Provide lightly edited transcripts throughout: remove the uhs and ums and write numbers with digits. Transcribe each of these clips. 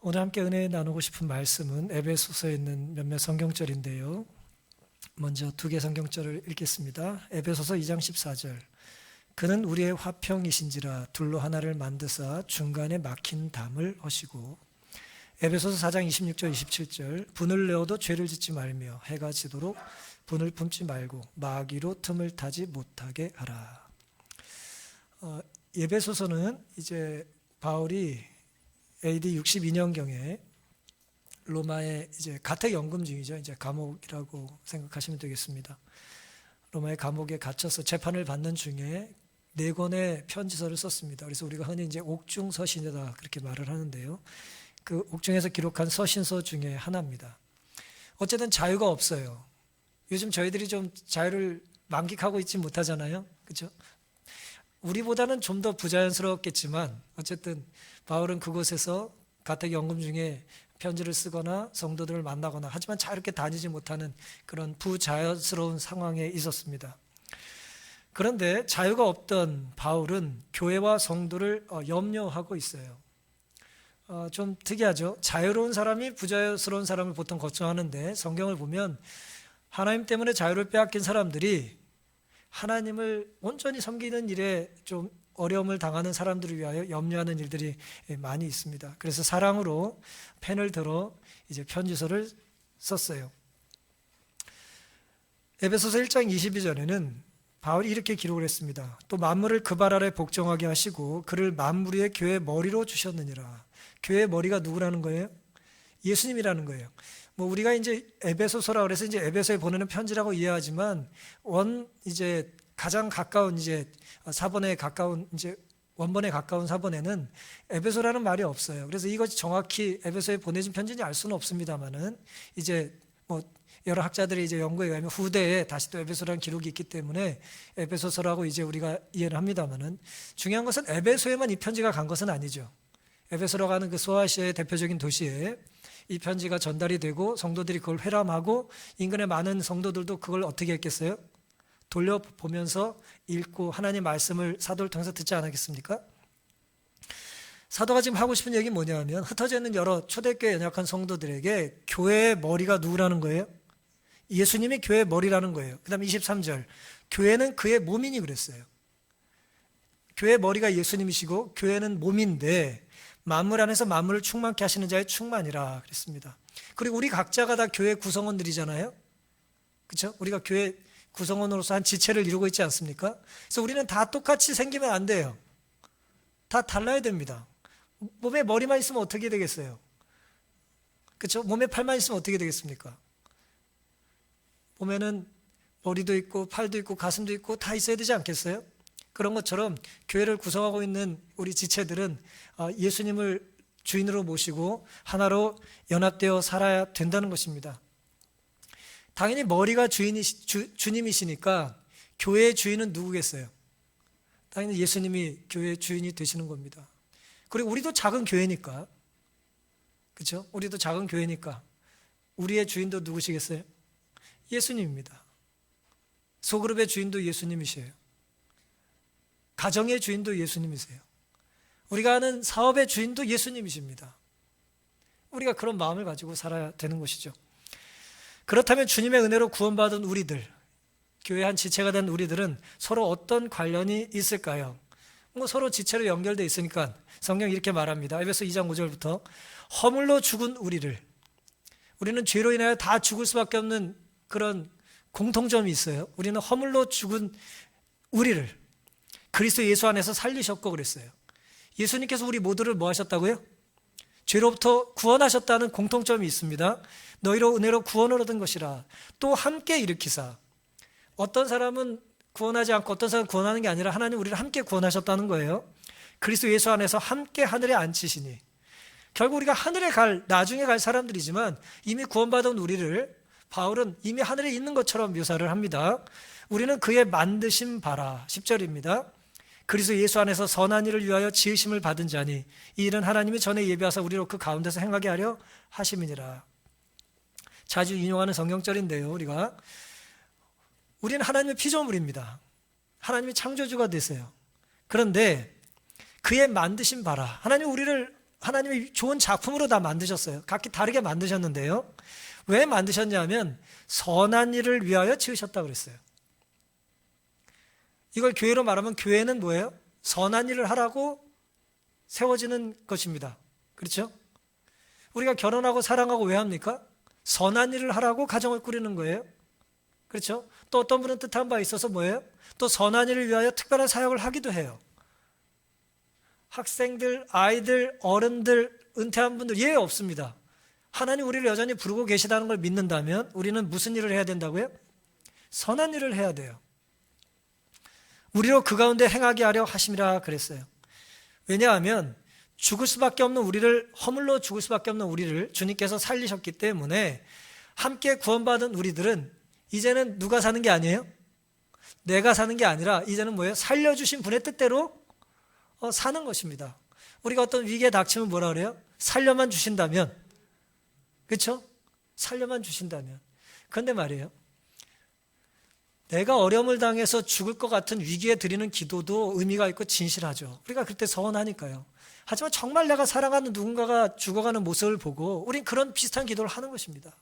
오늘 함께 은혜 나누고 싶은 말씀은 에베소서에 있는 몇몇 성경절인데요. 먼저 두 개 성경절을 읽겠습니다. 에베소서 2장 14절. 그는 우리의 화평이신지라 둘로 하나를 만드사 중간에 막힌 담을 허시고. 에베소서 4장 26절 27절. 분을 내어도 죄를 짓지 말며 해가 지도록 분을 품지 말고 마귀로 틈을 타지 못하게 하라. 에베소서는 이제 바울이 AD 62년경에 로마에 이제 가택 연금 중이죠. 이제 감옥이라고 생각하시면 되겠습니다. 로마의 감옥에 갇혀서 재판을 받는 중에 4권의 편지서를 썼습니다. 그래서 우리가 흔히 이제 옥중 서신이다 그렇게 말을 하는데요. 그 옥중에서 기록한 서신서 중에 하나입니다. 어쨌든 자유가 없어요. 요즘 저희들이 좀 자유를 만끽하고 있지 못하잖아요. 그렇죠? 우리보다는 좀 더 부자연스러웠겠지만 어쨌든 바울은 그곳에서 가택연금 중에 편지를 쓰거나 성도들을 만나거나 하지만 자유롭게 다니지 못하는 그런 부자연스러운 상황에 있었습니다. 그런데 자유가 없던 바울은 교회와 성도를 염려하고 있어요. 좀 특이하죠. 자유로운 사람이 부자연스러운 사람을 보통 걱정하는데 성경을 보면 하나님 때문에 자유를 빼앗긴 사람들이 하나님을 온전히 섬기는 일에 좀 어려움을 당하는 사람들을 위하여 염려하는 일들이 많이 있습니다. 그래서 사랑으로 펜을 들어 이제 편지서를 썼어요. 에베소서 1장 22절에는 바울이 이렇게 기록을 했습니다. 또 만물을 그 발 아래 복종하게 하시고 그를 만물 위의 교회의 머리로 주셨느니라. 교회의 머리가 누구라는 거예요? 예수님이라는 거예요. 뭐 우리가 이제 에베소서라 그래서 이제 에베소에 보내는 편지라고 이해하지만 이제 가장 가까운 이제 사본에 가까운 이제 원본에 가까운 사본에는 에베소라는 말이 없어요. 그래서 이것이 정확히 에베소에 보내진 편지인지 알 수는 없습니다만은 이제 뭐 여러 학자들이 이제 연구에 의하면 후대에 다시 또 에베소라는 기록이 있기 때문에 에베소서라고 이제 우리가 이해를 합니다만은 중요한 것은 에베소에만 이 편지가 간 것은 아니죠. 에베소라고 하는 그 소아시아의 대표적인 도시에 이 편지가 전달이 되고 성도들이 그걸 회람하고 인근의 많은 성도들도 그걸 어떻게 했겠어요? 돌려보면서 읽고 하나님의 말씀을 사도를 통해서 듣지 않았겠습니까? 사도가 지금 하고 싶은 얘기는 뭐냐면 흩어져 있는 여러 초대교회 연약한 성도들에게 교회의 머리가 누구라는 거예요? 예수님이 교회의 머리라는 거예요. 그 다음에 23절 교회는 그의 몸이니 그랬어요. 교회의 머리가 예수님이시고 교회는 몸인데 만물 안에서 만물을 충만케 하시는 자의 충만이라 그랬습니다. 그리고 우리 각자가 다 교회 구성원들이잖아요. 그렇죠? 우리가 교회 구성원으로서 한 지체를 이루고 있지 않습니까? 그래서 우리는 다 똑같이 생기면 안 돼요. 다 달라야 됩니다. 몸에 머리만 있으면 어떻게 되겠어요? 그렇죠? 몸에 팔만 있으면 어떻게 되겠습니까? 몸에는 머리도 있고 팔도 있고 가슴도 있고 다 있어야 되지 않겠어요? 그런 것처럼 교회를 구성하고 있는 우리 지체들은 예수님을 주인으로 모시고 하나로 연합되어 살아야 된다는 것입니다. 당연히 머리가 주님이시니까 교회의 주인은 누구겠어요? 당연히 예수님이 교회의 주인이 되시는 겁니다. 그리고 우리도 작은 교회니까, 그렇죠? 우리도 작은 교회니까 우리의 주인도 누구시겠어요? 예수님입니다. 소그룹의 주인도 예수님이세요. 가정의 주인도 예수님이세요. 우리가 하는 사업의 주인도 예수님이십니다. 우리가 그런 마음을 가지고 살아야 되는 것이죠. 그렇다면 주님의 은혜로 구원받은 우리들, 교회 한 지체가 된 우리들은 서로 어떤 관련이 있을까요? 뭐 서로 지체로 연결되어 있으니까 성경이 이렇게 말합니다. 에베소 2장 5절부터 허물로 죽은 우리는 죄로 인하여 다 죽을 수밖에 없는 그런 공통점이 있어요. 우리는 허물로 죽은 우리를 그리스도 예수 안에서 살리셨고 그랬어요. 예수님께서 우리 모두를 뭐 하셨다고요? 죄로부터 구원하셨다는 공통점이 있습니다. 너희로 은혜로 구원을 얻은 것이라. 또 함께 일으키사. 어떤 사람은 구원하지 않고 어떤 사람은 구원하는 게 아니라 하나님 우리를 함께 구원하셨다는 거예요. 그리스도 예수 안에서 함께 하늘에 앉히시니. 결국 우리가 하늘에 나중에 갈 사람들이지만 이미 구원받은 우리를 바울은 이미 하늘에 있는 것처럼 묘사를 합니다. 우리는 그의 만드신 바라. 10절입니다. 그리스도 예수 안에서 선한 일을 위하여 지으심을 받은 자니 이 일은 하나님이 전에 예비하사 우리로 그 가운데서 행하게 하려 하심이니라. 자주 인용하는 성경절인데요. 우리는 하나님의 피조물입니다. 하나님이 창조주가 되세요. 그런데 그의 만드신 바라. 하나님 우리를 하나님이 좋은 작품으로 다 만드셨어요. 각기 다르게 만드셨는데요. 왜 만드셨냐면 선한 일을 위하여 지으셨다고 그랬어요. 이걸 교회로 말하면 교회는 뭐예요? 선한 일을 하라고 세워지는 것입니다. 그렇죠? 우리가 결혼하고 사랑하고 왜 합니까? 선한 일을 하라고 가정을 꾸리는 거예요. 그렇죠? 또 어떤 분은 뜻한 바 있어서 뭐예요? 또 선한 일을 위하여 특별한 사역을 하기도 해요. 학생들, 아이들, 어른들, 은퇴한 분들 예외 없습니다. 하나님 우리를 여전히 부르고 계시다는 걸 믿는다면 우리는 무슨 일을 해야 된다고요? 선한 일을 해야 돼요. 우리로 그 가운데 행하게 하려 하심이라 그랬어요. 왜냐하면 죽을 수밖에 없는 우리를, 허물로 죽을 수밖에 없는 우리를 주님께서 살리셨기 때문에 함께 구원받은 우리들은 이제는 누가 사는 게 아니에요? 내가 사는 게 아니라 이제는 뭐예요? 살려주신 분의 뜻대로 사는 것입니다. 우리가 어떤 위기에 닥치면 뭐라 그래요? 살려만 주신다면, 그렇죠? 살려만 주신다면. 그런데 말이에요, 내가 어려움을 당해서 죽을 것 같은 위기에 드리는 기도도 의미가 있고 진실하죠. 우리가 그때 서운하니까요. 하지만 정말 내가 사랑하는 누군가가 죽어가는 모습을 보고 우린 그런 비슷한 기도를 하는 것입니다.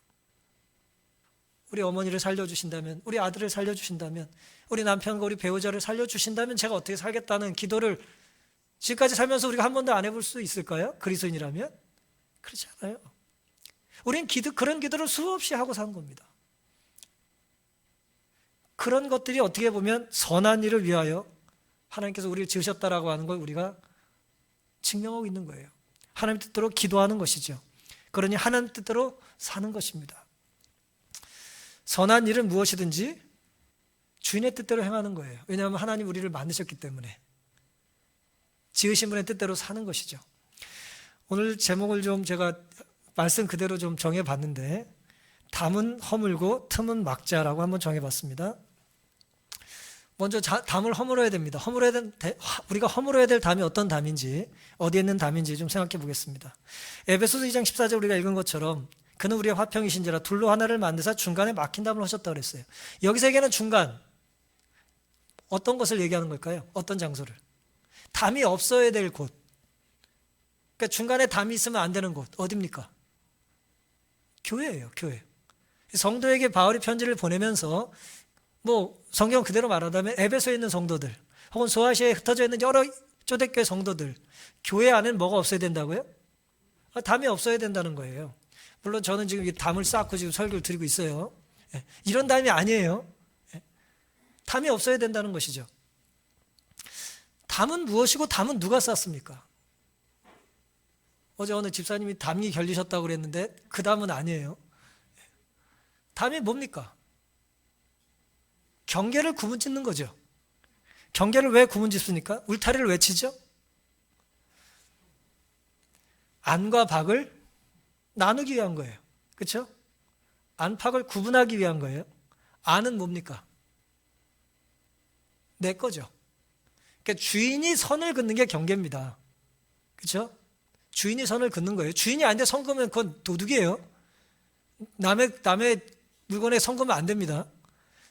우리 어머니를 살려주신다면, 우리 아들을 살려주신다면, 우리 남편과 우리 배우자를 살려주신다면 제가 어떻게 살겠다는 기도를 지금까지 살면서 우리가 한 번도 안 해볼 수 있을까요? 그리스도인이라면? 그렇지 않아요. 우린 그런 기도를 수없이 하고 산 겁니다. 그런 것들이 어떻게 보면 선한 일을 위하여 하나님께서 우리를 지으셨다라고 하는 걸 우리가 증명하고 있는 거예요. 하나님 뜻대로 기도하는 것이죠. 그러니 하나님 뜻대로 사는 것입니다. 선한 일은 무엇이든지 주인의 뜻대로 행하는 거예요. 왜냐하면 하나님 우리를 만드셨기 때문에 지으신 분의 뜻대로 사는 것이죠. 오늘 제목을 좀 제가 말씀 그대로 좀 정해봤는데 담은 허물고 틈은 막자라고 한번 정해봤습니다. 먼저 담을 허물어야 됩니다. 우리가 허물어야 될 담이 어떤 담인지, 어디에 있는 담인지 좀 생각해 보겠습니다. 에베소서 2장 14절 우리가 읽은 것처럼 그는 우리의 화평이신지라 둘로 하나를 만드사 중간에 막힌 담을 하셨다고 그랬어요. 여기서 얘기하는 중간, 어떤 것을 얘기하는 걸까요? 어떤 장소를? 담이 없어야 될 곳. 그러니까 중간에 담이 있으면 안 되는 곳, 어디입니까? 교회예요, 교회. 성도에게 바울이 편지를 보내면서 성경 그대로 말하자면 에베소에 있는 성도들 혹은 소아시아에 흩어져 있는 여러 초대교회 성도들, 교회 안에는 뭐가 없어야 된다고요? 담이 없어야 된다는 거예요. 물론 저는 지금 이 담을 쌓고 지금 설교를 드리고 있어요. 이런 담이 아니에요. 담이 없어야 된다는 것이죠. 담은 무엇이고 담은 누가 쌓습니까? 어제 어느 집사님이 담이 결리셨다고 그랬는데 그 담은 아니에요. 담이 뭡니까? 경계를 구분 짓는 거죠. 경계를 왜 구분 짓습니까? 울타리를 왜 치죠? 안과 박을 나누기 위한 거예요. 그렇죠? 안팎을 구분하기 위한 거예요. 안은 뭡니까? 내 거죠. 그러니까 주인이 선을 긋는 게 경계입니다. 그렇죠? 주인이 선을 긋는 거예요. 주인이 아닌데 선 긋으면 그건 도둑이에요. 남의 물건에 선 긋으면 안 됩니다.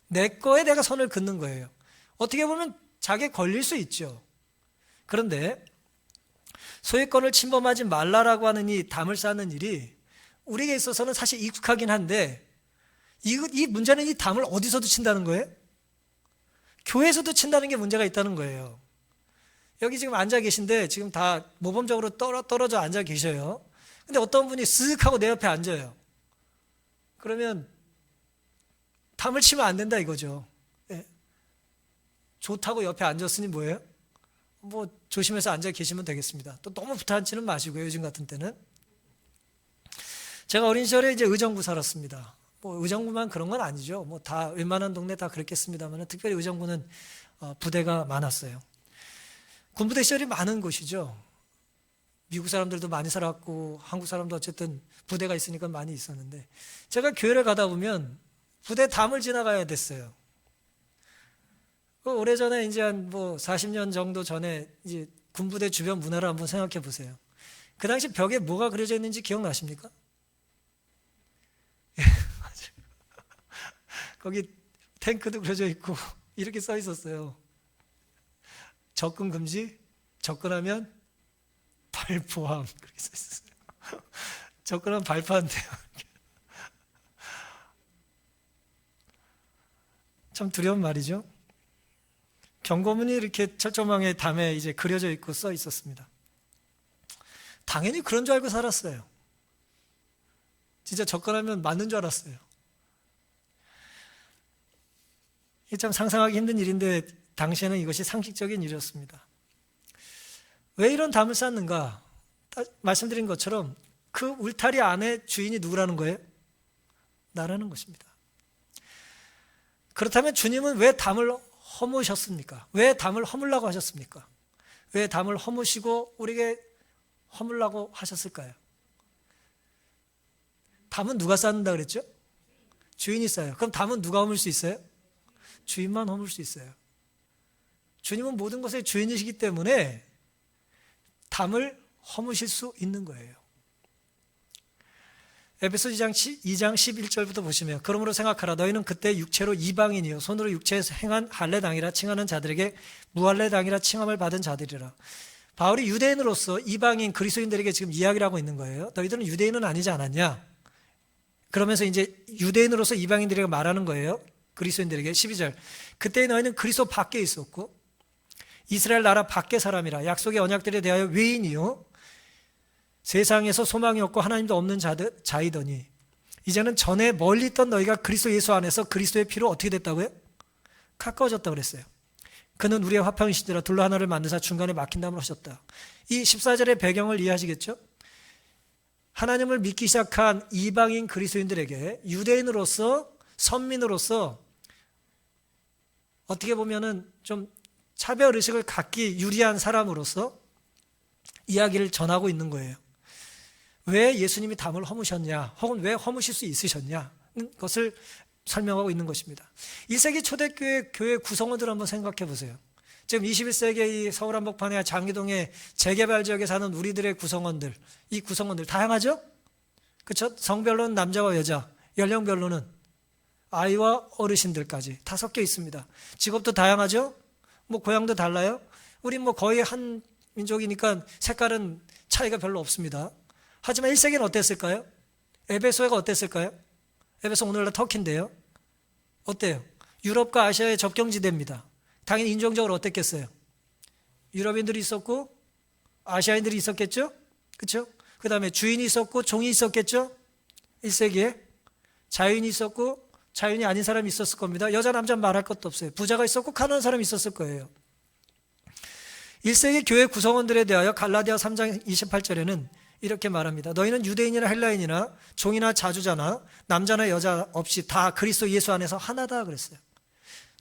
내 거에 내가 선을 긋는 거예요. 어떻게 보면 자기에 걸릴 수 있죠. 그런데 소유권을 침범하지 말라라고 하는 이 담을 쌓는 일이 우리에게 있어서는 사실 익숙하긴 한데 이 문제는 이 담을 어디서도 친다는 거예요? 교회에서도 친다는 게 문제가 있다는 거예요. 여기 지금 앉아 계신데 지금 다 모범적으로 떨어져 앉아 계셔요. 근데 어떤 분이 쓱 하고 내 옆에 앉아요. 그러면 담을 치면 안 된다 이거죠. 예. 좋다고 옆에 앉았으니 뭐예요? 조심해서 앉아 계시면 되겠습니다. 또 너무 붙어 앉지는 마시고요. 요즘 같은 때는. 제가 어린 시절에 이제 의정부 살았습니다. 의정부만 그런 건 아니죠. 다 웬만한 동네 다 그랬겠습니다만 특별히 의정부는 부대가 많았어요. 군부대 시절이 많은 곳이죠. 미국 사람들도 많이 살았고 한국 사람도 어쨌든 부대가 있으니까 많이 있었는데 제가 교회를 가다 보면 부대 담을 지나가야 됐어요. 오래전에 이제 한 40년 정도 전에 이제 군부대 주변 문화를 한번 생각해 보세요. 그 당시 벽에 뭐가 그려져 있는지 기억나십니까? 거기 탱크도 그려져 있고 이렇게 써 있었어요. 접근 금지, 접근하면 발포함 그렇게 써 있어요. 접근하면 발포한대요. 참 두려운 말이죠. 경고문이 이렇게 철조망의 담에 이제 그려져 있고 써 있었습니다. 당연히 그런 줄 알고 살았어요. 진짜 접근하면 맞는 줄 알았어요. 이게 참 상상하기 힘든 일인데 당시에는 이것이 상식적인 일이었습니다. 왜 이런 담을 쌓는가? 말씀드린 것처럼 그 울타리 안에 주인이 누구라는 거예요? 나라는 것입니다. 그렇다면 주님은 왜 담을 허무셨습니까? 왜 담을 허물라고 하셨습니까? 왜 담을 허무시고 우리에게 허물라고 하셨을까요? 담은 누가 쌓는다 그랬죠? 주인이 쌓아요. 그럼 담은 누가 허물 수 있어요? 주인만 허물 수 있어요. 주님은 모든 것의 주인이시기 때문에 담을 허무실 수 있는 거예요. 에베소서 2장 11절부터 보시면 그러므로 생각하라 너희는 그때 육체로 이방인이요 손으로 육체에서 행한 할례당이라 칭하는 자들에게 무할례당이라 칭함을 받은 자들이라. 바울이 유대인으로서 이방인 그리스도인들에게 지금 이야기를 하고 있는 거예요. 너희들은 유대인은 아니지 않았냐? 그러면서 이제 유대인으로서 이방인들에게 말하는 거예요. 그리스도인들에게 12절 그때 너희는 그리스도 밖에 있었고 이스라엘 나라 밖의 사람이라 약속의 언약들에 대하여 외인이요 세상에서 소망이 없고 하나님도 없는 자이더니 이제는 전에 멀리 있던 너희가 그리스도 예수 안에서 그리스도의 피로 어떻게 됐다고요? 가까워졌다고 그랬어요. 그는 우리의 화평이시더라 둘로 하나를 만드사 중간에 막힌담을 하셨다. 이 14절의 배경을 이해하시겠죠? 하나님을 믿기 시작한 이방인 그리스도인들에게 유대인으로서 선민으로서 어떻게 보면은 좀 차별의식을 갖기 유리한 사람으로서 이야기를 전하고 있는 거예요. 왜 예수님이 담을 허무셨냐 혹은 왜 허무실 수 있으셨냐는 것을 설명하고 있는 것입니다. 1세기 초대교회 교회 구성원들 한번 생각해 보세요. 지금 21세기 서울 한복판에 장기동의 재개발 지역에 사는 우리들의 구성원들, 이 구성원들 다양하죠? 그렇죠? 성별로는 남자와 여자, 연령별로는 아이와 어르신들까지 다 섞여 있습니다. 직업도 다양하죠? 뭐 고향도 달라요? 우리 뭐 거의 한 민족이니까 색깔은 차이가 별로 없습니다. 하지만 1세기는 어땠을까요? 에베소가 어땠을까요? 에베소 오늘날 터키인데요. 어때요? 유럽과 아시아의 접경지대입니다. 당연히 인종적으로 어땠겠어요? 유럽인들이 있었고 아시아인들이 있었겠죠? 그렇죠? 그 다음에 주인이 있었고 종이 있었겠죠? 1세기에 자유인이 있었고 자유인이 아닌 사람이 있었을 겁니다. 여자 남자 말할 것도 없어요. 부자가 있었고 가난한 사람이 있었을 거예요. 1세기 교회 구성원들에 대하여 갈라디아 3장 28절에는 이렇게 말합니다. 너희는 유대인이나 헬라인이나 종이나 자주자나 남자나 여자 없이 다 그리스도 예수 안에서 하나다 그랬어요.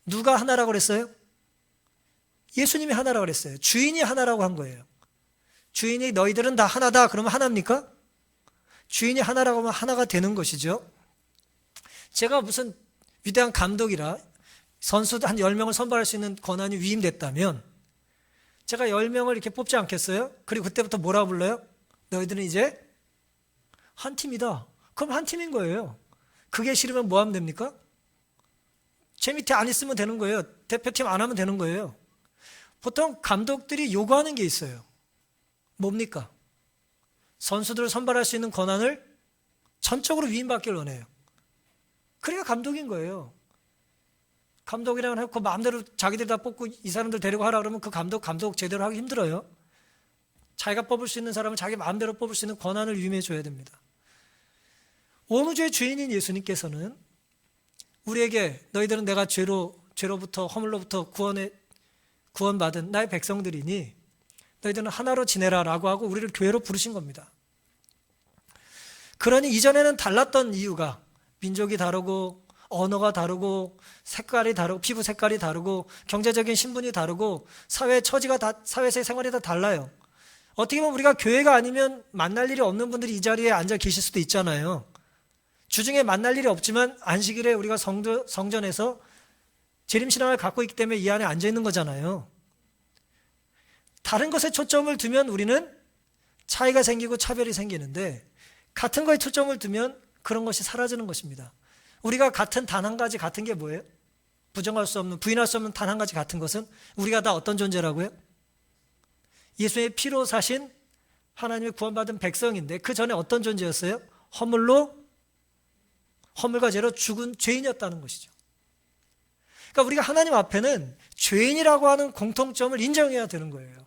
누가 하나라고 그랬어요? 예수님이 하나라고 그랬어요. 주인이 하나라고 한 거예요. 주인이 너희들은 다 하나다 그러면 하나입니까? 주인이 하나라고 하면 하나가 되는 것이죠. 제가 무슨 위대한 감독이라 선수 한 10명을 선발할 수 있는 권한이 위임됐다면 제가 10명을 이렇게 뽑지 않겠어요? 그리고 그때부터 뭐라고 불러요? 너희들은 이제 한 팀이다. 그럼 한 팀인 거예요. 그게 싫으면 뭐 하면 됩니까? 제 밑에 안 있으면 되는 거예요. 대표팀 안 하면 되는 거예요. 보통 감독들이 요구하는 게 있어요. 뭡니까? 선수들을 선발할 수 있는 권한을 전적으로 위임받기를 원해요. 그래야 감독인 거예요. 감독이라고 해서 마음대로 자기들 다 뽑고 이 사람들 데리고 하라 그러면 그 감독 제대로 하기 힘들어요. 자기가 뽑을 수 있는 사람을 자기 마음대로 뽑을 수 있는 권한을 위임해 줘야 됩니다. 온 우주의 주인인 예수님께서는 우리에게 너희들은 내가 죄로부터 허물로부터 구원받은 나의 백성들이니 너희들은 하나로 지내라 라고 하고 우리를 교회로 부르신 겁니다. 그러니 이전에는 달랐던 이유가 민족이 다르고 언어가 다르고 색깔이 다르고 피부 색깔이 다르고 경제적인 신분이 다르고 사회 처지가 사회에서의 생활이 다 달라요. 어떻게 보면 우리가 교회가 아니면 만날 일이 없는 분들이 이 자리에 앉아 계실 수도 있잖아요. 주중에 만날 일이 없지만 안식일에 우리가 성전에서 재림신앙을 갖고 있기 때문에 이 안에 앉아 있는 거잖아요. 다른 것에 초점을 두면 우리는 차이가 생기고 차별이 생기는데 같은 거에 초점을 두면 그런 것이 사라지는 것입니다. 우리가 같은 단 한 가지 같은 게 뭐예요? 부인할 수 없는 단 한 가지 같은 것은 우리가 다 어떤 존재라고요? 예수의 피로 사신 하나님의 구원받은 백성인데 그 전에 어떤 존재였어요? 허물과 죄로 죽은 죄인이었다는 것이죠. 그러니까 우리가 하나님 앞에는 죄인이라고 하는 공통점을 인정해야 되는 거예요.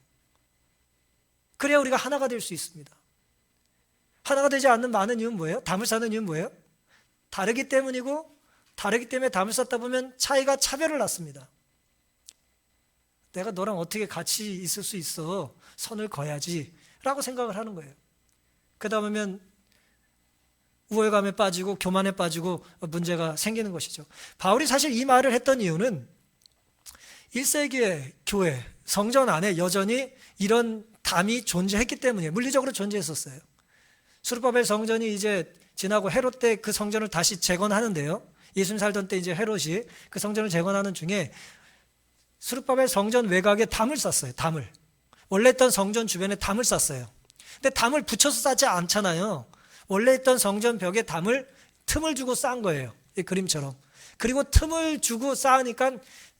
그래야 우리가 하나가 될 수 있습니다. 하나가 되지 않는 많은 이유는 뭐예요? 담을 쌓는 이유는 뭐예요? 다르기 때문이고, 다르기 때문에 담을 쌓다 보면 차별을 낳습니다. 내가 너랑 어떻게 같이 있을 수 있어? 선을 그어야지 라고 생각을 하는 거예요. 그러다 보면 우월감에 빠지고 교만에 빠지고 문제가 생기는 것이죠. 바울이 사실 이 말을 했던 이유는 1세기의 교회, 성전 안에 여전히 이런 담이 존재했기 때문이에요. 물리적으로 존재했었어요. 수르바벨 성전이 이제 지나고 헤롯 때 그 성전을 다시 재건하는데요. 예수님 살던 때 이제 헤롯이 그 성전을 재건하는 중에 수르바벨 성전 외곽에 담을 쌌어요. 담을. 원래 있던 성전 주변에 담을 쌌어요. 근데 담을 붙여서 쌓지 않잖아요. 원래 있던 성전 벽에 틈을 주고 쌓은 거예요. 이 그림처럼. 그리고 틈을 주고 쌓으니까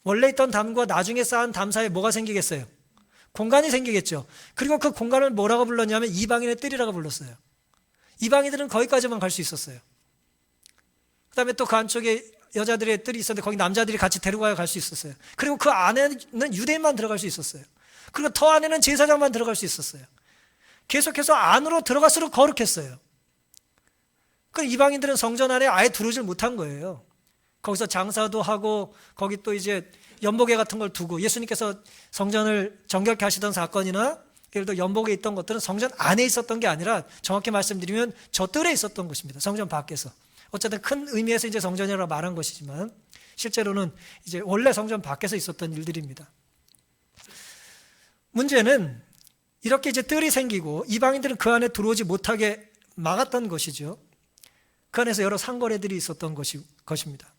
원래 있던 담과 나중에 쌓은 담 사이에 뭐가 생기겠어요? 공간이 생기겠죠. 그리고 그 공간을 뭐라고 불렀냐면 이방인의 뜰이라고 불렀어요. 이방인들은 거기까지만 갈 수 있었어요. 그 다음에 또 그 안쪽에 여자들의 뜰이 있었는데 거기 남자들이 같이 데려가야 갈 수 있었어요. 그리고 그 안에는 유대인만 들어갈 수 있었어요. 그리고 더 안에는 제사장만 들어갈 수 있었어요. 계속해서 안으로 들어갈수록 거룩했어요. 그 이방인들은 성전 안에 아예 들어오질 못한 거예요. 거기서 장사도 하고 거기 또 이제 연복에 같은 걸 두고 예수님께서 성전을 정결케 하시던 사건이나 예를 들어 연복에 있던 것들은 성전 안에 있었던 게 아니라 정확히 말씀드리면 저 뜰에 있었던 것입니다. 성전 밖에서. 어쨌든 큰 의미에서 이제 성전이라고 말한 것이지만 실제로는 이제 원래 성전 밖에서 있었던 일들입니다. 문제는 이렇게 이제 뜰이 생기고 이방인들은 그 안에 들어오지 못하게 막았던 것이죠. 그 안에서 여러 상거래들이 있었던 것입니다.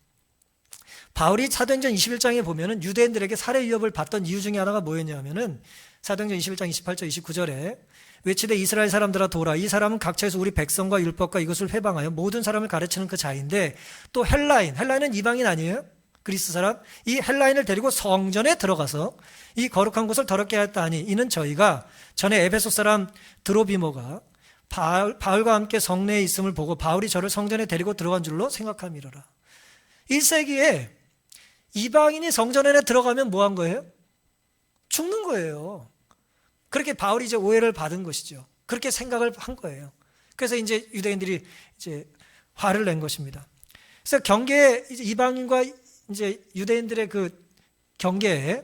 바울이 사도행전 21장에 보면은 유대인들에게 살해 위협을 받던 이유 중에 하나가 뭐였냐면은 사도행전 21장 28절 29절에 외치되 이스라엘 사람들아 도라 이 사람은 각처에서 우리 백성과 율법과 이것을 회방하여 모든 사람을 가르치는 그 자인데 또 헬라인은 이방인 아니에요? 그리스 사람 이 헬라인을 데리고 성전에 들어가서 이 거룩한 곳을 더럽게 하였다 하니 이는 저희가 전에 에베소 사람 드로비모가 바울과 함께 성내에 있음을 보고 바울이 저를 성전에 데리고 들어간 줄로 생각함이로라. 1세기에 이방인이 성전 안에 들어가면 뭐 한 거예요? 죽는 거예요. 그렇게 바울이 이제 오해를 받은 것이죠. 그렇게 생각을 한 거예요. 그래서 이제 유대인들이 이제 화를 낸 것입니다. 그래서 경계에 이제 이방인과 이제 유대인들의 그 경계에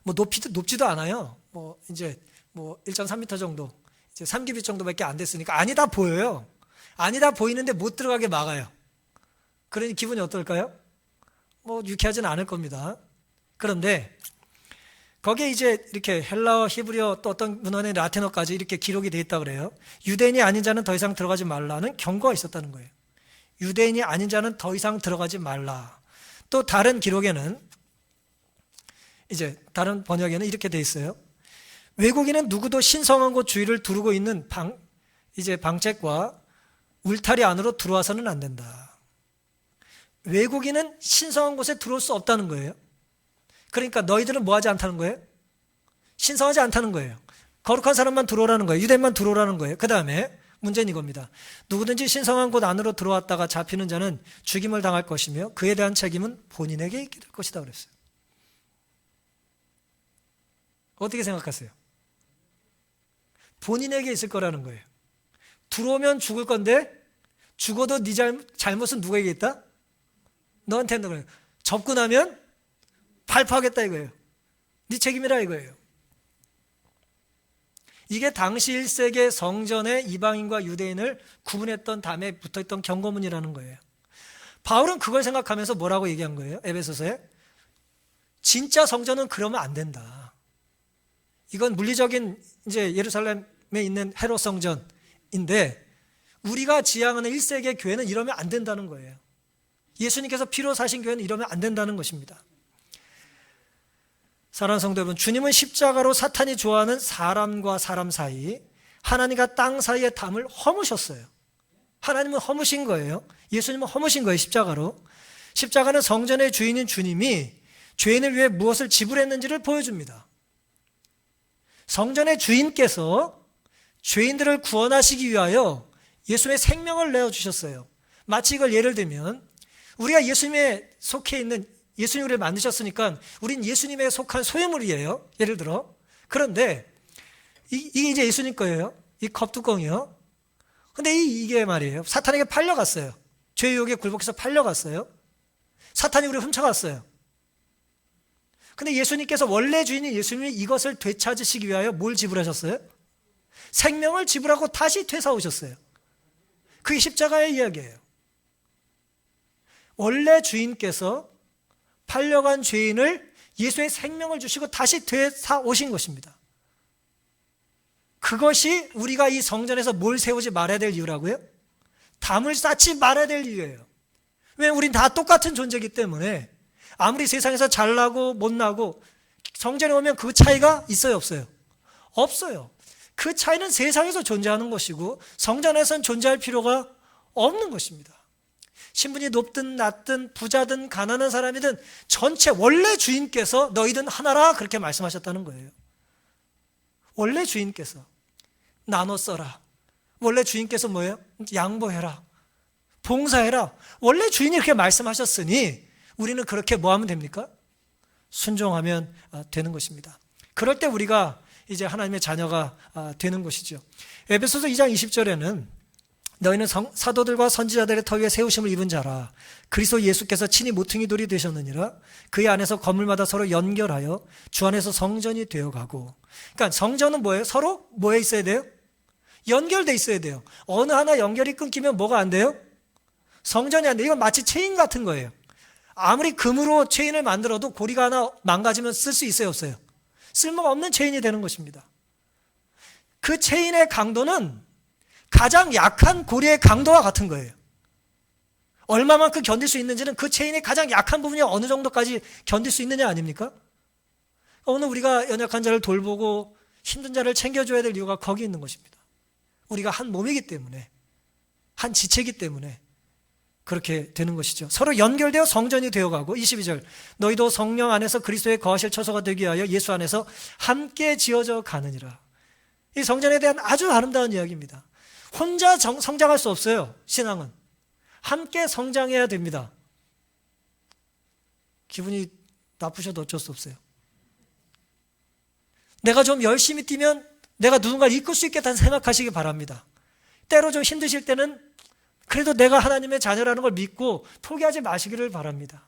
뭐 높지도 않아요. 뭐 이제 뭐 1.3m 정도, 이제 3규빗 정도밖에 안 됐으니까 아니다 보여요. 아니다 보이는데 못 들어가게 막아요. 그러니 기분이 어떨까요? 뭐 유쾌하진 않을 겁니다. 그런데 거기에 이제 이렇게 헬라어, 히브리어 또 어떤 문헌의 라틴어까지 이렇게 기록이 되어 있다고 그래요. 유대인이 아닌 자는 더 이상 들어가지 말라는 경고가 있었다는 거예요. 유대인이 아닌 자는 더 이상 들어가지 말라. 또 다른 기록에는 이제 다른 번역에는 이렇게 되어 있어요. 외국인은 누구도 신성한 곳 주위를 두르고 있는 방책과 울타리 안으로 들어와서는 안 된다. 외국인은 신성한 곳에 들어올 수 없다는 거예요. 그러니까 너희들은 뭐 하지 않다는 거예요? 신성하지 않다는 거예요. 거룩한 사람만 들어오라는 거예요. 유대인만 들어오라는 거예요. 그 다음에 문제는 이겁니다. 누구든지 신성한 곳 안으로 들어왔다가 잡히는 자는 죽임을 당할 것이며 그에 대한 책임은 본인에게 있게 될 것이다 그랬어요. 어떻게 생각하세요? 본인에게 있을 거라는 거예요. 들어오면 죽을 건데 죽어도 네 잘못은 누구에게 있다? 너한테 한다 그래요. 접근하면 발포하겠다 이거예요. 네 책임이라 이거예요. 이게 당시 1세기 성전에 이방인과 유대인을 구분했던 담에 붙어있던 경고문이라는 거예요. 바울은 그걸 생각하면서 뭐라고 얘기한 거예요? 에베소서에 진짜 성전은 그러면 안 된다. 이건 물리적인 이제 예루살렘에 있는 헤롯 성전인데 우리가 지향하는 1세기의 교회는 이러면 안 된다는 거예요. 예수님께서 피로 사신 교회는 이러면 안 된다는 것입니다. 사랑하는 성도 여러분, 주님은 십자가로 사탄이 좋아하는 사람과 사람 사이, 하나님과 땅 사이의 담을 허무셨어요. 하나님은 허무신 거예요. 예수님은 허무신 거예요, 십자가로. 십자가는 성전의 주인인 주님이 죄인을 위해 무엇을 지불했는지를 보여줍니다. 성전의 주인께서 죄인들을 구원하시기 위하여 예수님의 생명을 내어주셨어요. 마치 이걸 예를 들면 우리가 예수님에 속해 있는, 예수님이 우리를 만드셨으니까 우린 예수님에 속한 소유물이에요. 예를 들어. 그런데 이게 이제 예수님 거예요. 이 컵뚜껑이요. 근데 이게 말이에요, 사탄에게 팔려갔어요. 죄의 유혹에 굴복해서 팔려갔어요. 사탄이 우리를 훔쳐갔어요. 근데 예수님께서, 원래 주인인 예수님이 이것을 되찾으시기 위하여 뭘 지불하셨어요? 생명을 지불하고 다시 되사오셨어요. 그게 십자가의 이야기예요. 원래 주인께서 팔려간 죄인을 예수의 생명을 주시고 다시 되사오신 것입니다. 그것이 우리가 이 성전에서 뭘 세우지 말아야 될 이유라고요? 담을 쌓지 말아야 될 이유예요. 왜? 우린 다 똑같은 존재이기 때문에. 아무리 세상에서 잘나고 못나고 성전에 오면 그 차이가 있어요, 없어요? 없어요. 그 차이는 세상에서 존재하는 것이고 성전에서는 존재할 필요가 없는 것입니다. 신분이 높든 낮든 부자든 가난한 사람이든 전체 원래 주인께서 너희든 하나라 그렇게 말씀하셨다는 거예요. 원래 주인께서 나눠 써라. 원래 주인께서 뭐예요? 양보해라, 봉사해라. 원래 주인이 그렇게 말씀하셨으니 우리는 그렇게 뭐 하면 됩니까? 순종하면 되는 것입니다. 그럴 때 우리가 이제 하나님의 자녀가 되는 것이죠. 에베소서 2장 20절에는 너희는 사도들과 선지자들의 터 위에 세우심을 입은 자라. 그리스도 예수께서 친히 모퉁이 돌이 되셨느니라. 그의 안에서 건물마다 서로 연결하여 주 안에서 성전이 되어가고. 그러니까 성전은 뭐예요? 서로 뭐에 있어야 돼요? 연결돼 있어야 돼요. 어느 하나 연결이 끊기면 뭐가 안 돼요? 성전이 안 돼요. 이건 마치 체인 같은 거예요. 아무리 금으로 체인을 만들어도 고리가 하나 망가지면 쓸 수 있어요, 없어요? 쓸모가 없는 체인이 되는 것입니다. 그 체인의 강도는 가장 약한 고리의 강도와 같은 거예요. 얼마만큼 견딜 수 있는지는 그 체인의 가장 약한 부분이 어느 정도까지 견딜 수 있느냐 아닙니까? 오늘 우리가 연약한 자를 돌보고 힘든 자를 챙겨줘야 될 이유가 거기 있는 것입니다. 우리가 한 몸이기 때문에, 한 지체이기 때문에 그렇게 되는 것이죠. 서로 연결되어 성전이 되어가고. 22절 너희도 성령 안에서 그리스도의 거하실 처소가 되기 위하여 예수 안에서 함께 지어져 가느니라. 이 성전에 대한 아주 아름다운 이야기입니다. 혼자 성장할 수 없어요. 신앙은 함께 성장해야 됩니다. 기분이 나쁘셔도 어쩔 수 없어요. 내가 좀 열심히 뛰면 내가 누군가를 이끌 수 있겠다는 생각하시기 바랍니다. 때로 좀 힘드실 때는 그래도 내가 하나님의 자녀라는 걸 믿고 포기하지 마시기를 바랍니다.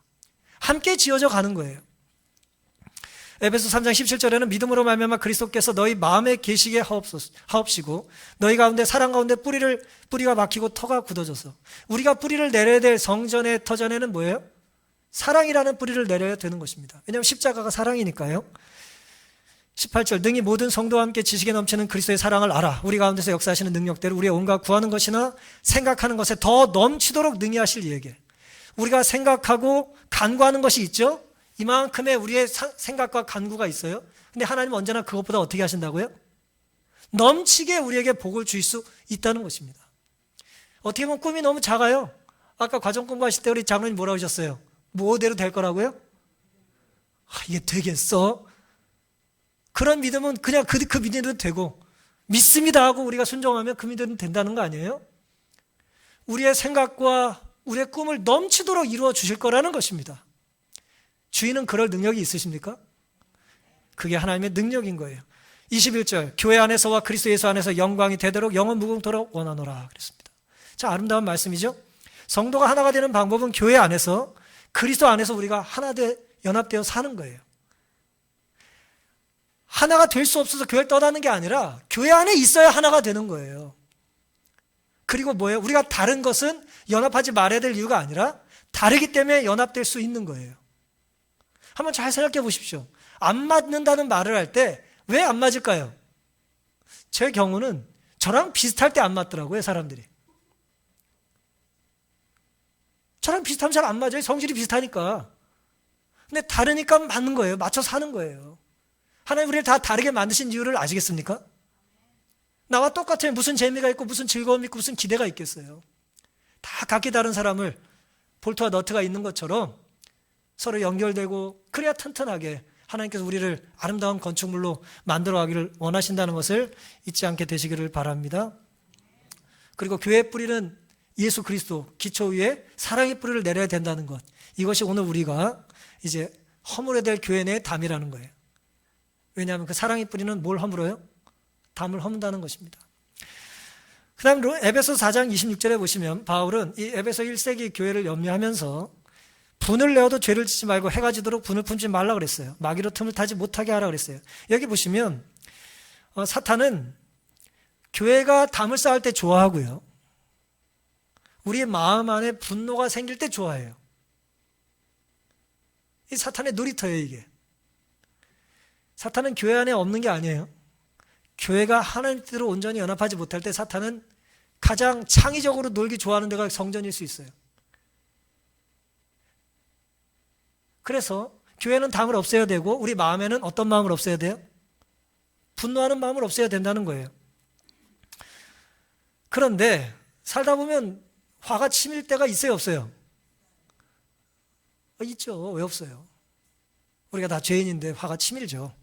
함께 지어져 가는 거예요. 에베소 3장 17절에는 믿음으로 말미암아 그리스도께서 너희 마음에 계시게 하옵시고 너희 가운데 사랑 가운데 뿌리가 막히고 터가 굳어져서. 우리가 뿌리를 내려야 될 성전의 터전에는 뭐예요? 사랑이라는 뿌리를 내려야 되는 것입니다. 왜냐하면 십자가가 사랑이니까요. 18절 능히 모든 성도와 함께 지식에 넘치는 그리스도의 사랑을 알아. 우리 가운데서 역사하시는 능력대로 우리의 온갖 구하는 것이나 생각하는 것에 더 넘치도록 능히 하실 이에게. 우리가 생각하고 간구하는 것이 있죠. 이만큼의 우리의 생각과 간구가 있어요. 근데 하나님은 언제나 그것보다 어떻게 하신다고요? 넘치게 우리에게 복을 주실 수 있다는 것입니다. 어떻게 보면 꿈이 너무 작아요. 아까 과정 공부하실 때 우리 장로님 뭐라고 하셨어요? 뭐대로 될 거라고요? 이게 되겠어? 그런 믿음은 그냥 그 믿음은 되고, 믿습니다 하고 우리가 순종하면 그 믿음은 된다는 거 아니에요? 우리의 생각과 우리의 꿈을 넘치도록 이루어 주실 거라는 것입니다. 주인은 그럴 능력이 있으십니까? 그게 하나님의 능력인 거예요. 21절 교회 안에서와 그리스도 예수 안에서 영광이 되도록 영원 무궁토록 원하노라 그랬습니다. 자, 아름다운 말씀이죠. 성도가 하나가 되는 방법은 교회 안에서, 그리스도 안에서 우리가 연합되어 사는 거예요. 하나가 될 수 없어서 교회를 떠나는 게 아니라 교회 안에 있어야 하나가 되는 거예요. 그리고 뭐예요? 우리가 다른 것은 연합하지 말아야 될 이유가 아니라 다르기 때문에 연합될 수 있는 거예요. 한번 잘 생각해 보십시오. 안 맞는다는 말을 할 때 왜 안 맞을까요? 제 경우는 저랑 비슷할 때 안 맞더라고요, 사람들이. 저랑 비슷하면 잘 안 맞아요. 성질이 비슷하니까. 근데 다르니까 맞는 거예요. 맞춰 사는 거예요. 하나님 우리를 다 다르게 만드신 이유를 아시겠습니까? 나와 똑같으면 무슨 재미가 있고 무슨 즐거움이 있고 무슨 기대가 있겠어요. 다 각기 다른 사람을 볼트와 너트가 있는 것처럼 서로 연결되고 그래야 튼튼하게 하나님께서 우리를 아름다운 건축물로 만들어 가기를 원하신다는 것을 잊지 않게 되시기를 바랍니다. 그리고 교회의 뿌리는 예수 그리스도 기초 위에 사랑의 뿌리를 내려야 된다는 것, 이것이 오늘 우리가 이제 허물어야 될 교회 내의 담이라는 거예요. 왜냐하면 그 사랑의 뿌리는 뭘 허물어요? 담을 허문다는 것입니다. 그 다음으로 에베소 4장 26절에 보시면 바울은 이 에베소 1세기 교회를 염려하면서 분을 내어도 죄를 짓지 말고 해가 지도록 분을 품지 말라 그랬어요. 마귀로 틈을 타지 못하게 하라 그랬어요. 여기 보시면 사탄은 교회가 담을 쌓을 때 좋아하고요, 우리의 마음 안에 분노가 생길 때 좋아해요. 이 사탄의 놀이터예요. 이게 사탄은 교회 안에 없는 게 아니에요. 교회가 하나님 뜻대로 온전히 연합하지 못할 때 사탄은 가장 창의적으로 놀기 좋아하는 데가 성전일 수 있어요. 그래서 교회는 담을 없애야 되고 우리 마음에는 어떤 마음을 없애야 돼요? 분노하는 마음을 없애야 된다는 거예요. 그런데 살다 보면 화가 치밀 때가 있어요, 없어요? 있죠. 왜 없어요? 우리가 다 죄인인데 화가 치밀죠.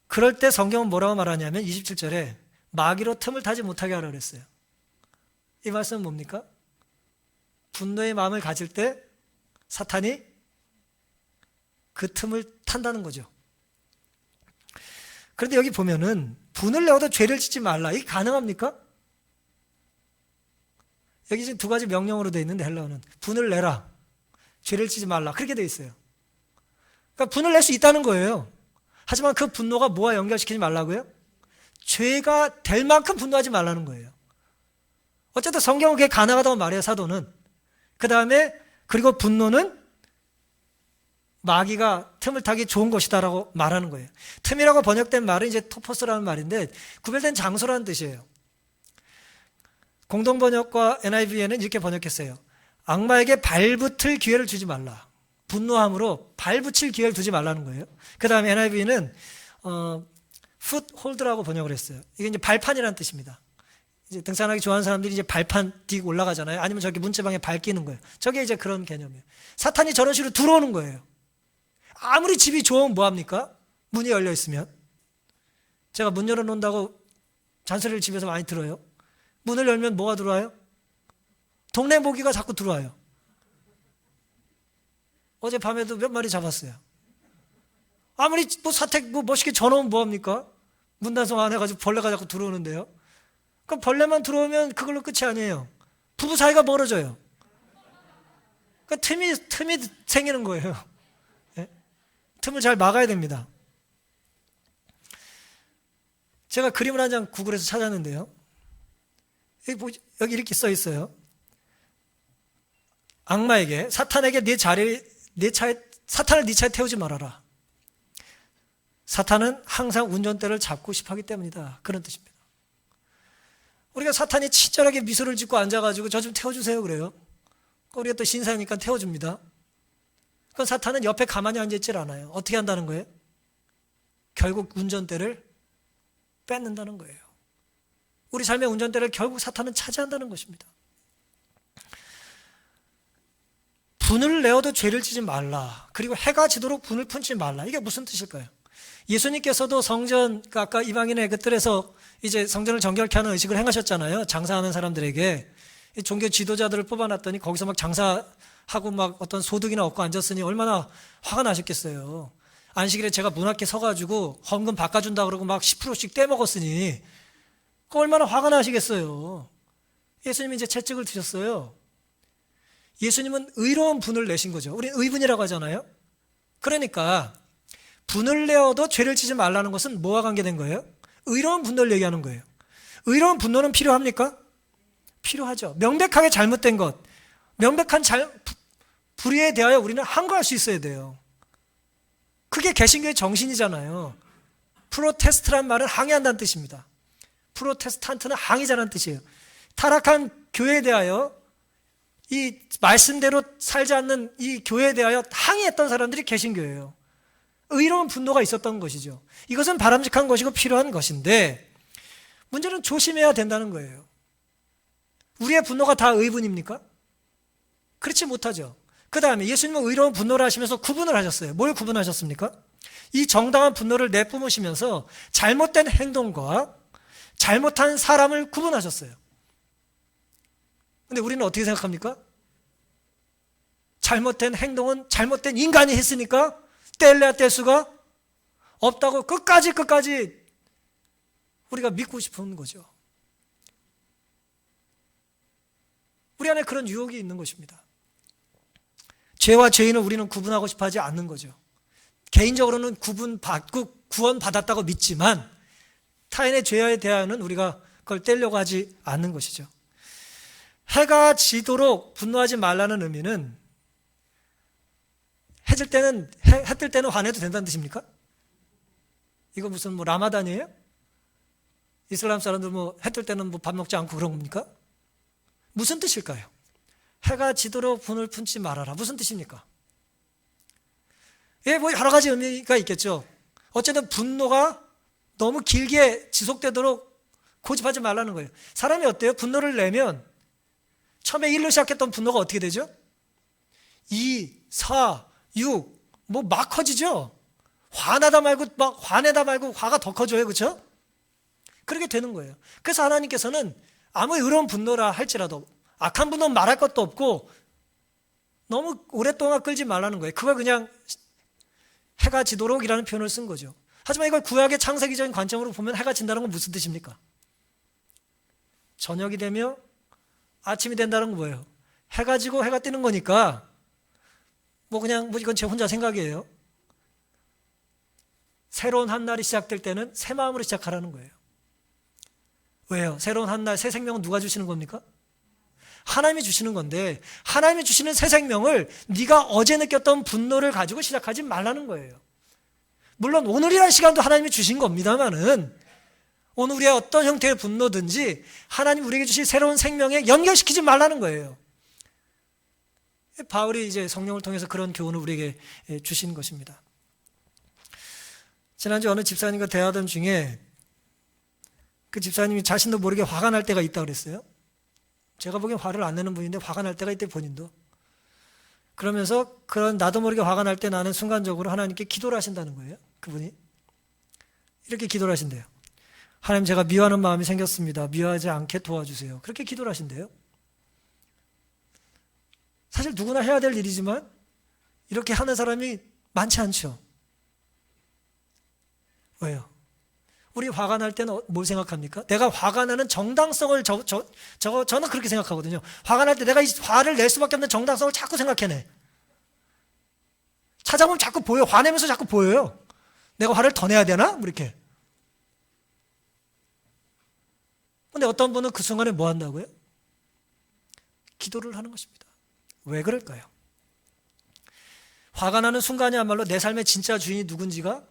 그럴 때 성경은 뭐라고 말하냐면 27절에 마귀로 틈을 타지 못하게 하라 그랬어요. 이 말씀은 뭡니까? 분노의 마음을 가질 때 사탄이 그 틈을 탄다는 거죠. 그런데 여기 보면은 분을 내어도 죄를 짓지 말라. 이게 가능합니까? 여기 지금 두 가지 명령어로 되어 있는데 헬라어는 분을 내라, 죄를 짓지 말라, 그렇게 되어 있어요. 그러니까 분을 낼 수 있다는 거예요. 하지만 그 분노가 뭐와 연결시키지 말라고요? 죄가 될 만큼 분노하지 말라는 거예요. 어쨌든 성경은 그게 가능하다고 말해요, 사도는. 그 다음에 그리고 분노는 마귀가 틈을 타기 좋은 것이다라고 말하는 거예요. 틈이라고 번역된 말은 이제 토포스라는 말인데 구별된 장소라는 뜻이에요. 공동번역과 NIV에는 이렇게 번역했어요. 악마에게 발붙을 기회를 주지 말라. 분노함으로 발붙일 기회를 두지 말라는 거예요. 그 다음에 NIV는 foothold라고 번역을 했어요. 이게 이제 발판이라는 뜻입니다. 이제 등산하기 좋아하는 사람들이 이제 발판 띄고 올라가잖아요. 아니면 저기 문제방에 발 끼는 거예요. 저게 이제 그런 개념이에요. 사탄이 저런 식으로 들어오는 거예요. 아무리 집이 좋으면 뭐합니까? 문이 열려 있으면. 제가 문 열어놓는다고 잔소리를 집에서 많이 들어요. 문을 열면 뭐가 들어와요? 동네 모기가 자꾸 들어와요. 어젯밤에도 몇 마리 잡았어요. 아무리 사택 멋있게 전화오면 뭐합니까? 문단속 안 해가지고 벌레가 자꾸 들어오는데요. 그럼 벌레만 들어오면 그걸로 끝이 아니에요. 부부 사이가 멀어져요. 그러니까 틈이 생기는 거예요. 네? 틈을 잘 막아야 됩니다. 제가 그림을 한 장 구글에서 찾았는데요. 여기 이렇게 써 있어요. 악마에게, 사탄에게 사탄을 네 차에 태우지 말아라. 사탄은 항상 운전대를 잡고 싶어 하기 때문이다. 그런 뜻입니다. 우리가 사탄이 친절하게 미소를 짓고 앉아가지고 저 좀 태워주세요 그래요. 우리가 또 신사니까 태워줍니다. 그건 사탄은 옆에 가만히 앉아있질 않아요. 어떻게 한다는 거예요? 결국 운전대를 뺏는다는 거예요. 우리 삶의 운전대를 결국 사탄은 차지한다는 것입니다. 분을 내어도 죄를 지지 말라. 그리고 해가 지도록 분을 품지 말라. 이게 무슨 뜻일까요? 예수님께서도 성전, 아까 이방인의 그 뜰에서 이제 성전을 정결케 하는 의식을 행하셨잖아요. 장사하는 사람들에게. 종교 지도자들을 뽑아놨더니 거기서 막 장사하고 막 어떤 소득이나 얻고 앉았으니 얼마나 화가 나셨겠어요. 안식일에 제가 문 앞에 서가지고 헌금 바꿔준다 그러고 막 10%씩 떼먹었으니 그 얼마나 화가 나시겠어요. 예수님이 이제 채찍을 드셨어요. 예수님은 의로운 분을 내신 거죠. 우리는 의분이라고 하잖아요. 그러니까 분을 내어도 죄를 지지 말라는 것은 뭐와 관계된 거예요? 의로운 분노를 얘기하는 거예요. 의로운 분노는 필요합니까? 필요하죠. 명백하게 잘못된 것, 명백한 불의에 대하여 우리는 항거할 수 있어야 돼요. 그게 개신교의 정신이잖아요. 프로테스트란 말은 항의한다는 뜻입니다. 프로테스탄트는 항의자라는 뜻이에요. 타락한 교회에 대하여 이 말씀대로 살지 않는 이 교회에 대하여 항의했던 사람들이 개신교예요. 의로운 분노가 있었던 것이죠. 이것은 바람직한 것이고 필요한 것인데 문제는 조심해야 된다는 거예요. 우리의 분노가 다 의분입니까? 그렇지 못하죠. 그 다음에 예수님은 의로운 분노를 하시면서 구분을 하셨어요. 뭘 구분하셨습니까? 이 정당한 분노를 내뿜으시면서 잘못된 행동과 잘못한 사람을 구분하셨어요. 근데 우리는 어떻게 생각합니까? 잘못된 행동은 잘못된 인간이 했으니까 뗄래야 뗄 수가 없다고 끝까지 우리가 믿고 싶은 거죠. 우리 안에 그런 유혹이 있는 것입니다. 죄와 죄인을 우리는 구분하고 싶어 하지 않는 거죠. 개인적으로는 구분받고 구원받았다고 믿지만 타인의 죄에 대하여는 우리가 그걸 떼려고 하지 않는 것이죠. 해가 지도록 분노하지 말라는 의미는 해 뜰 때는 화내도 된다는 뜻입니까? 이거 무슨 라마단이에요? 이슬람 사람들 해 뜰 때는 밥 먹지 않고 그런 겁니까? 무슨 뜻일까요? 해가 지도록 분을 품지 말아라. 무슨 뜻입니까? 예, 여러 가지 의미가 있겠죠. 어쨌든 분노가 너무 길게 지속되도록 고집하지 말라는 거예요. 사람이 어때요? 분노를 내면 처음에 1로 시작했던 분노가 어떻게 되죠? 2, 4, 6, 막 커지죠? 화내다 말고 화가 더 커져요. 그렇죠? 그렇게 되는 거예요. 그래서 하나님께서는 아무리 의로운 분노라 할지라도 악한 분노는 말할 것도 없고 너무 오랫동안 끌지 말라는 거예요. 그걸 그냥 해가 지도록이라는 표현을 쓴 거죠. 하지만 이걸 구약의 창세기적인 관점으로 보면 해가 진다는 건 무슨 뜻입니까? 저녁이 되며 아침이 된다는 건 뭐예요? 해가 지고 해가 뜨는 거니까 이건 제 혼자 생각이에요. 새로운 한 날이 시작될 때는 새 마음으로 시작하라는 거예요. 왜요? 새로운 한 날, 새 생명은 누가 주시는 겁니까? 하나님이 주시는 건데 하나님이 주시는 새 생명을 네가 어제 느꼈던 분노를 가지고 시작하지 말라는 거예요. 물론 오늘이라는 시간도 하나님이 주신 겁니다만은 오늘 우리의 어떤 형태의 분노든지 하나님 우리에게 주신 새로운 생명에 연결시키지 말라는 거예요. 바울이 이제 성령을 통해서 그런 교훈을 우리에게 주신 것입니다. 지난주 어느 집사님과 대화하던 중에 그 집사님이 자신도 모르게 화가 날 때가 있다고 그랬어요. 제가 보기엔 화를 안 내는 분인데 화가 날 때가 있대, 본인도. 그러면서 그런 나도 모르게 화가 날 때 나는 순간적으로 하나님께 기도를 하신다는 거예요. 그분이 이렇게 기도를 하신대요. 하나님, 제가 미워하는 마음이 생겼습니다. 미워하지 않게 도와주세요. 그렇게 기도를 하신대요. 사실 누구나 해야 될 일이지만 이렇게 하는 사람이 많지 않죠. 왜요? 우리 화가 날 때는 뭘 생각합니까? 내가 화가 나는 정당성을 저는 그렇게 생각하거든요. 화가 날 때 내가 이 화를 낼 수밖에 없는 정당성을 자꾸 생각해내. 찾아보면 자꾸 보여. 화내면서 자꾸 보여요. 내가 화를 더 내야 되나? 이렇게. 근데 어떤 분은 그 순간에 뭐 한다고요? 기도를 하는 것입니다. 왜 그럴까요? 화가 나는 순간이야말로 내 삶의 진짜 주인이 누군지가,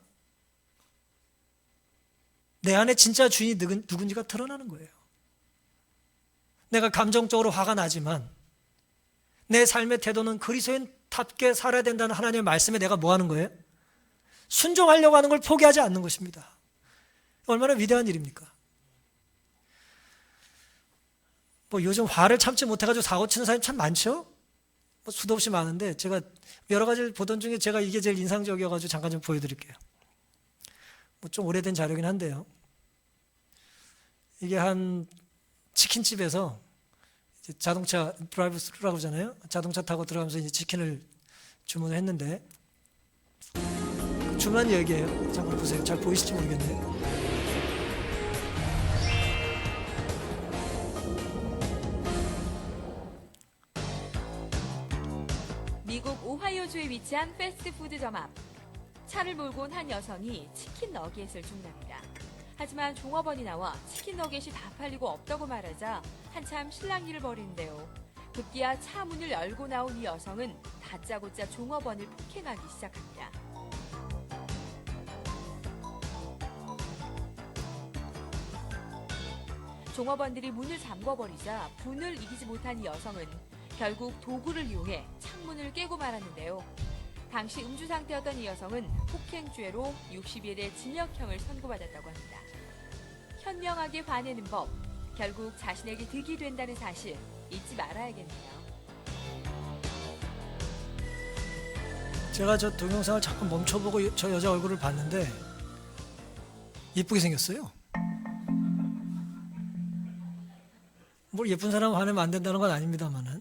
내 안에 진짜 주인이 누군지가 드러나는 거예요. 내가 감정적으로 화가 나지만 내 삶의 태도는 그리스도인답게 살아야 된다는 하나님의 말씀에 내가 뭐 하는 거예요? 순종하려고 하는 걸 포기하지 않는 것입니다. 얼마나 위대한 일입니까? 요즘 화를 참지 못해가지고 사고 치는 사람이 참 많죠? 수도 없이 많은데 제가 여러 가지를 보던 중에 제가 이게 제일 인상적이어가지고 잠깐 좀 보여드릴게요. 좀 오래된 자료긴 한데요. 이게 한 치킨집에서 이제 자동차 드라이브 스루라고 하잖아요. 자동차 타고 들어가면서 이제 치킨을 주문을 했는데 주문한 얘기예요. 잠깐 보세요. 잘 보이실지 모르겠네요. 미국 오하이오주에 위치한 패스트푸드점 앞. 차를 몰고 온 한 여성이 치킨 너겟을 주문합니다. 하지만 종업원이 나와 치킨 너겟이 다 팔리고 없다고 말하자 한참 실랑이를 벌이는데요. 급기야 차 문을 열고 나온 이 여성은 다짜고짜 종업원을 폭행하기 시작합니다. 종업원들이 문을 잠궈버리자 분을 이기지 못한 이 여성은 결국 도구를 이용해 창문을 깨고 말았는데요. 당시 음주 상태였던 이 여성은 폭행죄로 60일의 징역형을 선고받았다고 합니다. 현명하게 화내는 법, 결국 자신에게 득이 된다는 사실 잊지 말아야겠네요. 제가 저 동영상을 잠깐 멈춰보고 저 여자 얼굴을 봤는데 예쁘게 생겼어요. 뭘 예쁜 사람 화내면 안 된다는 건 아닙니다만은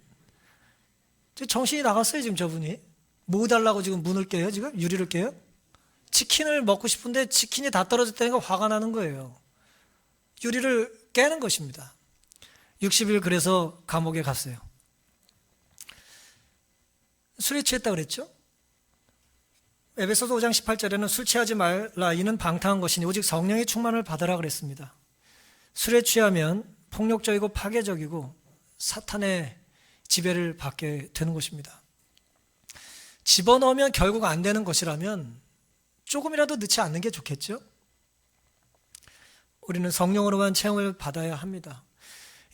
정신이 나갔어요. 지금 저분이 뭐 달라고 지금 문을 깨요? 지금 유리를 깨요? 치킨을 먹고 싶은데 치킨이 다 떨어졌다니까 화가 나는 거예요. 유리를 깨는 것입니다. 60일 그래서 감옥에 갔어요. 술에 취했다 그랬죠? 에베소서 5장 18절에는 술 취하지 말라 이는 방탕한 것이니 오직 성령의 충만을 받으라 그랬습니다. 술에 취하면 폭력적이고 파괴적이고 사탄의 지배를 받게 되는 것입니다. 집어넣으면 결국 안 되는 것이라면 조금이라도 넣지 않는 게 좋겠죠? 우리는 성령으로만 체험을 받아야 합니다.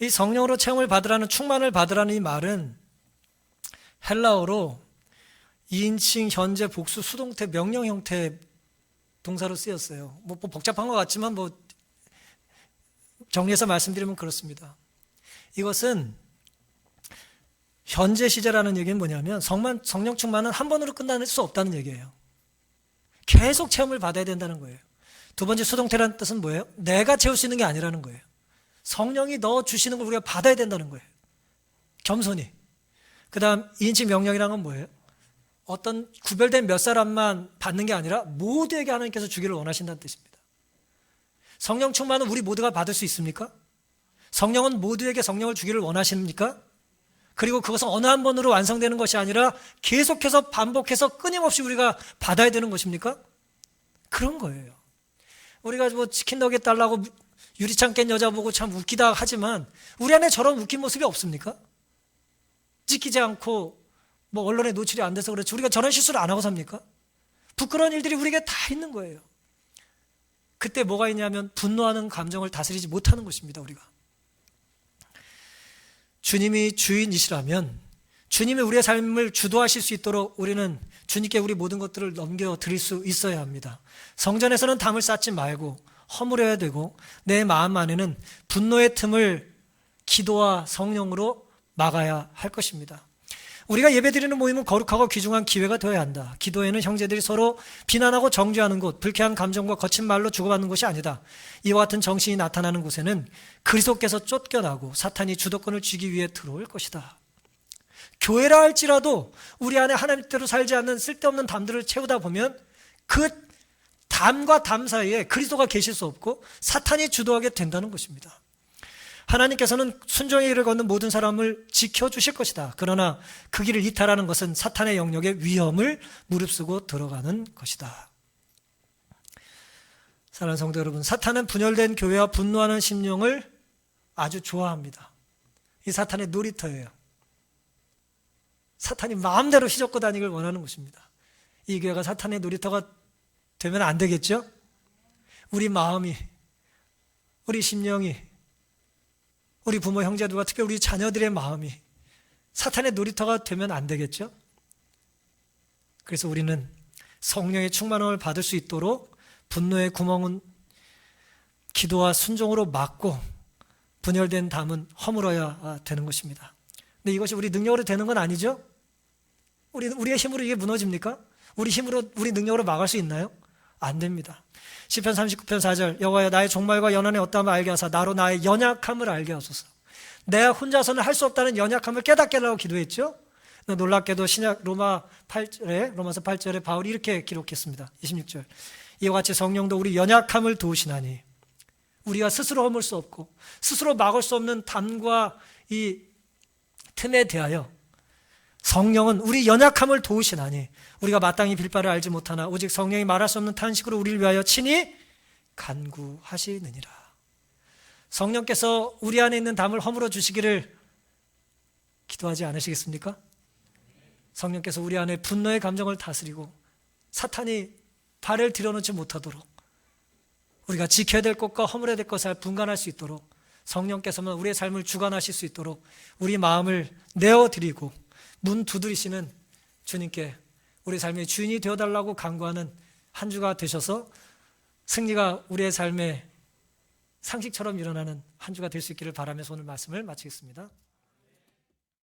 이 성령으로 체험을 받으라는, 충만을 받으라는 이 말은 헬라어로 2인칭 현재 복수 수동태 명령 형태 동사로 쓰였어요. 뭐 복잡한 것 같지만 정리해서 말씀드리면 그렇습니다. 이것은 현재 시제라는 얘기는 뭐냐면 성령 충만은 한 번으로 끝날 수 없다는 얘기예요. 계속 체험을 받아야 된다는 거예요. 두 번째 수동태라는 뜻은 뭐예요? 내가 채울 수 있는 게 아니라는 거예요. 성령이 넣어주시는 걸 우리가 받아야 된다는 거예요. 겸손히. 그 다음 2인칭 명령이라는 건 뭐예요? 어떤 구별된 몇 사람만 받는 게 아니라 모두에게 하나님께서 주기를 원하신다는 뜻입니다. 성령 충만은 우리 모두가 받을 수 있습니까? 성령은 모두에게 성령을 주기를 원하십니까? 그리고 그것은 어느 한 번으로 완성되는 것이 아니라 계속해서 반복해서 끊임없이 우리가 받아야 되는 것입니까? 그런 거예요. 우리가 뭐 치킨 너겟 달라고 유리창 깬 여자 보고 참 웃기다 하지만 우리 안에 저런 웃긴 모습이 없습니까? 찍히지 않고 뭐 언론에 노출이 안 돼서 그렇지 우리가 저런 실수를 안 하고 삽니까? 부끄러운 일들이 우리에게 다 있는 거예요. 그때 뭐가 있냐면 분노하는 감정을 다스리지 못하는 것입니다. 우리가 주님이 주인이시라면 주님이 우리의 삶을 주도하실 수 있도록 우리는 주님께 우리 모든 것들을 넘겨드릴 수 있어야 합니다. 성전에서는 담을 쌓지 말고 허물어야 되고 내 마음 안에는 분노의 틈을 기도와 성령으로 막아야 할 것입니다. 우리가 예배드리는 모임은 거룩하고 귀중한 기회가 되어야 한다. 기도에는 형제들이 서로 비난하고 정죄하는 곳, 불쾌한 감정과 거친 말로 주고받는 곳이 아니다. 이와 같은 정신이 나타나는 곳에는 그리스도께서 쫓겨나고 사탄이 주도권을 쥐기 위해 들어올 것이다. 교회라 할지라도 우리 안에 하나님대로 살지 않는 쓸데없는 담들을 채우다 보면 그 담과 담 사이에 그리스도가 계실 수 없고 사탄이 주도하게 된다는 것입니다. 하나님께서는 순종의 길을 걷는 모든 사람을 지켜주실 것이다. 그러나 그 길을 이탈하는 것은 사탄의 영역에 위험을 무릅쓰고 들어가는 것이다. 사랑하는 성도 여러분, 사탄은 분열된 교회와 분노하는 심령을 아주 좋아합니다. 이 사탄의 놀이터예요. 사탄이 마음대로 휘젓고 다니길 원하는 것입니다. 이 교회가 사탄의 놀이터가 되면 안 되겠죠? 우리 마음이, 우리 심령이, 우리 부모 형제들과 특히 우리 자녀들의 마음이 사탄의 놀이터가 되면 안 되겠죠? 그래서 우리는 성령의 충만함을 받을 수 있도록 분노의 구멍은 기도와 순종으로 막고 분열된 담은 허물어야 되는 것입니다. 근데 이것이 우리 능력으로 되는 건 아니죠? 우리의 힘으로 이게 무너집니까? 우리 힘으로, 우리 능력으로 막을 수 있나요? 안 됩니다. 시편 39편 4절 여호와여 나의 종말과 연한의 어떠함을 알게 하사 나로 나의 연약함을 알게 하소서. 내가 혼자서는 할 수 없다는 연약함을 깨닫게 하라고 기도했죠. 놀랍게도 신약 로마서 8절에 바울이 이렇게 기록했습니다. 26절 이와 같이 성령도 우리 연약함을 도우시나니 우리가 스스로 허물 수 없고 스스로 막을 수 없는 담과 이 틈에 대하여 성령은 우리 연약함을 도우시나니 우리가 마땅히 빌 바를 알지 못하나 오직 성령이 말할 수 없는 탄식으로 우리를 위하여 친히 간구하시느니라. 성령께서 우리 안에 있는 담을 허물어 주시기를 기도하지 않으시겠습니까? 성령께서 우리 안에 분노의 감정을 다스리고 사탄이 발을 들여놓지 못하도록 우리가 지켜야 될 것과 허물어야 될 것을 분간할 수 있도록 성령께서만 우리의 삶을 주관하실 수 있도록 우리 마음을 내어드리고 문 두드리시는 주님께 우리 삶의 주인이 되어달라고 간구하는 한 주가 되셔서 승리가 우리의 삶의 상식처럼 일어나는 한 주가 될 수 있기를 바라면서 오늘 말씀을 마치겠습니다.